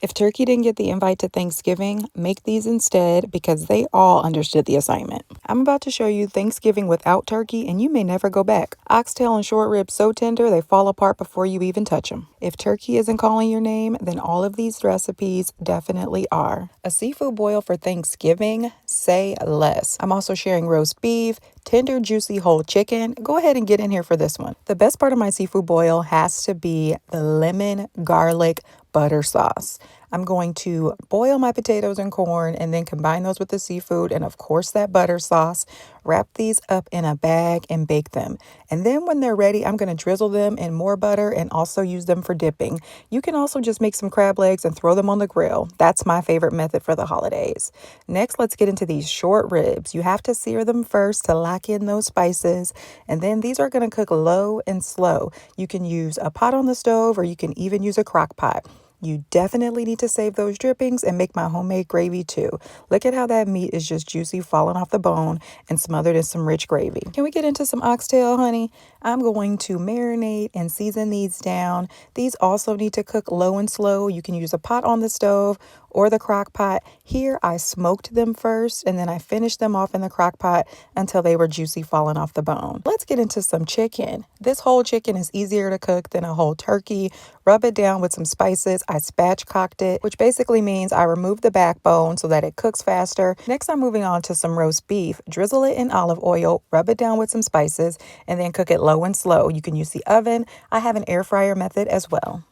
If turkey didn't get the invite to Thanksgiving, make these instead because they all understood the assignment. I'm about to show you Thanksgiving without turkey and you may never go back. Oxtail and short ribs so tender they fall apart before you even touch them. If turkey isn't calling your name, then all of these recipes definitely are. A seafood boil for Thanksgiving? Say less. I'm also sharing roast beef, tender, juicy whole chicken. Go ahead and get in here for this one. The best part of my seafood boil has to be the lemon garlic butter sauce. I'm going to boil my potatoes and corn and then combine those with the seafood and of course that butter sauce. Wrap these up in a bag and bake them. And then when they're ready, I'm going to drizzle them in more butter and also use them for dipping. You can also just make some crab legs and throw them on the grill. That's my favorite method for the holidays. Next, let's get into these short ribs. You have to sear them first to lock in those spices. And then these are going to cook low and slow. You can use a pot on the stove or you can even use a crock pot. You definitely need to save those drippings and make my homemade gravy too. Look at how that meat is just juicy, falling off the bone and smothered in some rich gravy. Can we get into some oxtail, honey? I'm going to marinate and season these down. These also need to cook low and slow. You can use a pot on the stove or the crock pot. Here I smoked them first and then I finished them off in the crock pot until they were juicy, falling off the bone. Let's get into some chicken. This whole chicken is easier to cook than a whole turkey. Rub it down with some spices. I spatchcocked it, which basically means I removed the backbone so that it cooks faster. Next, I'm moving on to some roast beef. Drizzle it in olive oil, rub it down with some spices, and then cook it low and slow. You can use the oven. I have an air fryer method as well.